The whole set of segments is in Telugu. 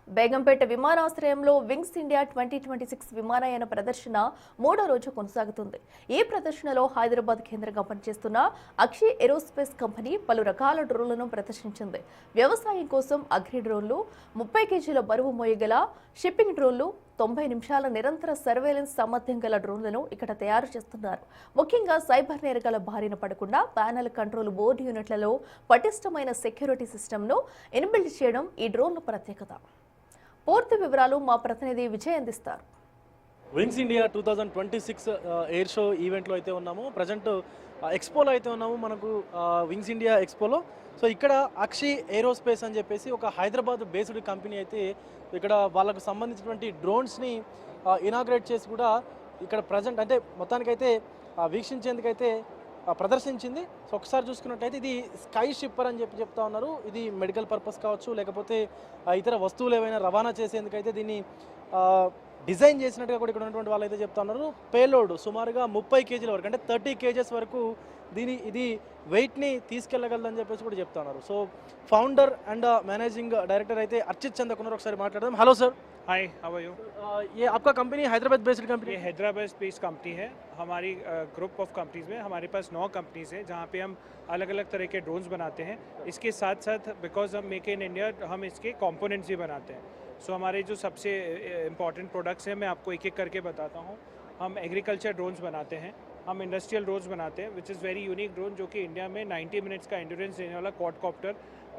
బేగంపేట విమానాశ్రయంలో వింగ్స్ ఇండియా 2026 విమానయాన ప్రదర్శన మూడో రోజు కొనసాగుతుంది. ఈ ప్రదర్శనలో హైదరాబాద్ కేంద్రంగా పనిచేస్తున్న అక్షి ఏరోస్పేస్ కంపెనీ పలు రకాల డ్రోన్లను ప్రదర్శించింది. వ్యవసాయం కోసం అగ్రి డ్రోన్లు, 30 కేజీల బరువు మోయగల షిప్పింగ్ డ్రోన్లు, 90 నిమిషాల నిరంతర సర్వేలెన్స్ సామర్థ్యం గల డ్రోన్లను ఇక్కడ తయారు చేస్తున్నారు. ముఖ్యంగా సైబర్ నేరగాల బారిన పడకుండా ప్యానెల్ కంట్రోల్ బోర్డు యూనిట్లలో పటిష్టమైన సెక్యూరిటీ సిస్టమ్ను ఇన్బిల్డ్ చేయడం ఈ డ్రోన్ల ప్రత్యేకత. పూర్తి వివరాలు మా ప్రతినిధి విజయ్ అందిస్తారు. వింగ్స్ ఇండియా 2026 ఎయిర్ షో ఈవెంట్లో అయితే ఉన్నాము. ప్రజెంట్ ఎక్స్పోలో అయితే ఉన్నాము. మనకు వింగ్స్ ఇండియా ఎక్స్పోలో. సో ఇక్కడ అక్షి ఏరోస్పేస్ అని చెప్పేసి ఒక హైదరాబాద్ బేస్డ్ కంపెనీ అయితే ఇక్కడ వాళ్ళకు సంబంధించినటువంటి డ్రోన్స్ని ఇనాగ్రేట్ చేసి కూడా ఇక్కడ ప్రజెంట్ అంటే మొత్తానికైతే వీక్షించేందుకైతే ప్రదర్శించింది. సో ఒకసారి చూసుకున్నట్టయితే ఇది స్కై షిప్పర్ అని చెప్తా ఉన్నారు. ఇది మెడికల్ పర్పస్ కావచ్చు, లేకపోతే ఇతర వస్తువులు ఏవైనా రవాణా చేసేందుకైతే దీన్ని డిజైన్ చేసినట్టుగా కూడా ఇక్కడ ఉన్నటువంటి వాళ్ళు అయితే చెప్తా ఉన్నారు. పేలోడ్ సుమారుగా 30 కేజీల వరకు అంటే 30 కేజెస్ వరకు ఇది వెయిట్ని తీసుకెళ్ళగలదని చెప్పేసి కూడా చెప్తా ఉన్నారు. So founder and managing director అయితే అర్చిత్ చంద్ ఉన్నారు. ఒకసారి మాట్లాడదాం. Hello sir. Hi, how are you? ये आपका कंपनी हैदराबाद बेस्ड कंपनी? ये हैदराबाद बेस्ड कंपनी है. हमारी ग्रुप ऑफ कंपनीज में हमारे पास 9 कंपनीज हैं जहाँ पे हम अलग अलग तरह के ड्रोन्स बनाते हैं. इसके साथ साथ बिकॉज हम मेक इन इंडिया हम इसके कंपोनेंट्स भी बनाते हैं. सो हमारे जो सबसे इम्पॉर्टेंट प्रोडक्ट्स हैं मैं आपको एक एक करके बताता हूँ. हम एग्रीकल्चर ड्रोन्स बनाते हैं, हम इंडस्ट्रियल ड्रोन्स बनाते हैं which is very unique drone जो कि इंडिया में 90 मिनट्स का एंड्योरेंस देने वाला क्वाडकॉप्टर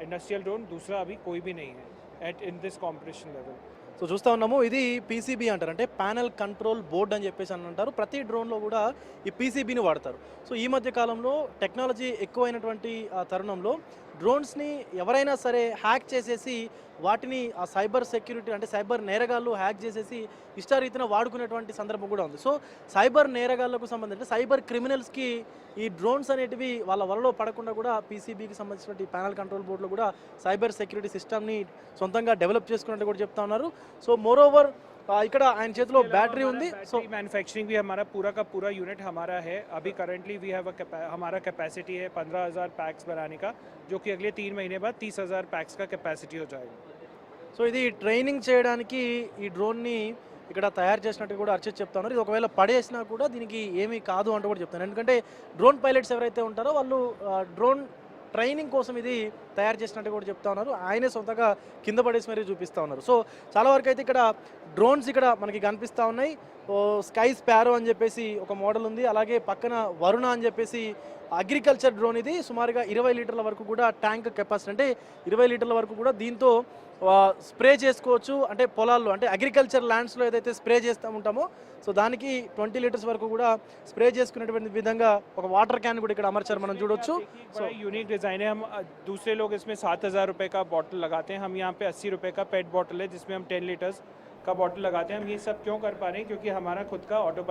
इंडस्ट्रियल ड्रोन दूसरा अभी कोई भी नहीं है at in this competition level. So చూస్తూ ఉన్నాము. ఇది పీసీబీ అంటారు, అంటే ప్యానెల్ కంట్రోల్ బోర్డ్ అని చెప్పేసి అని అంటారు. ప్రతి డ్రోన్లో కూడా ఈ పీసీబీని వాడతారు. సో ఈ మధ్య కాలంలో టెక్నాలజీ ఎక్కువైనటువంటి తరుణంలో డ్రోన్స్ని ఎవరైనా సరే హ్యాక్ చేసేసి వాటిని ఆ సైబర్ సెక్యూరిటీ అంటే సైబర్ నేరగాళ్ళు హ్యాక్ చేసేసి ఇష్టారీతిన వాడుకునేటువంటి సందర్భం కూడా ఉంది. సో సైబర్ నేరగాళ్లకు సంబంధించి సైబర్ క్రిమినల్స్కి ఈ డ్రోన్స్ అనేటివి వాళ్ళ వలలో పడకుండా కూడా పీసీబీకి సంబంధించినటువంటి ప్యానల్ కంట్రోల్ బోర్డులో కూడా సైబర్ సెక్యూరిటీ సిస్టమ్ని సొంతంగా డెవలప్ చేసుకున్నట్టు కూడా చెప్తా ఉన్నారు. సో మోర్ ఓవర్ ఇక్కడ ఆయన చేతిలో బ్యాటరీ ఉంది. సో मैन्युफैक्चरिंग भी हमारा पूरा का पूरा यूनिट हमारा है. अभी करंटली वी हैव हमारा कैपेसिटी है 15,000 पैक्स बनाने का, जो कि अगले 3 महीने बाद 30,000 पैक्स का कैपेसिटी हो जाएगा. సో ఇది ట్రైనింగ్ చేయడానికి ఈ డ్రోన్ని ఇక్కడ తయారు చేసినట్టు కూడా అర్చిత్ చెప్తా ఉన్నారు. ఇది ఒకవేళ పడేసినా కూడా దీనికి ఏమీ కాదు అంటూ కూడా చెప్తాను. ఎందుకంటే డ్రోన్ పైలట్స్ ఎవరైతే ఉంటారో వాళ్ళు డ్రోన్ ట్రైనింగ్ కోసం ఇది తయారు చేసినట్టు కూడా చెప్తా ఉన్నారు. ఆయనే సొంతంగా కింద పడేసి మరీ చూపిస్తూ ఉన్నారు. సో చాలా వరకు అయితే ఇక్కడ డ్రోన్స్ ఇక్కడ మనకి కనిపిస్తూ ఉన్నాయి. స్కై స్పారో అని చెప్పేసి ఒక మోడల్ ఉంది. అలాగే పక్కన వరుణ అని చెప్పేసి అగ్రికల్చర్ డ్రోన్. ఇది సుమారుగా 20 లీటర్ల వరకు కూడా ట్యాంక్ కెపాసిటీ, అంటే 20 లీటర్ల వరకు కూడా దీంతో స్ప్రే చేసుకోవచ్చు. అంటే పొలాల్లో అంటే అగ్రికల్చర్ ల్యాండ్స్లో ఏదైతే స్ప్రే చేస్తూ ఉంటామో సో దానికి 20 లీటర్స్ వరకు కూడా స్ప్రే చేసుకునేటువంటి విధంగా ఒక వాటర్ క్యాన్ కూడా ఇక్కడ అమర్చారు, మనం చూడొచ్చు. సో यूनिक डिज़ाइन है. हम दूसरे लोग इसमें 7,000 रुपये का बॉटल लगाते हैं, हम यहाँ पे 80 रुपये का पेट बॉटल है जिसमें हम 10 लीटर्स का बॉटल लगाते हैं. हम ये सब क्यों कर पा रहे हैं? क्योंकि हमारा खुद का ऑटो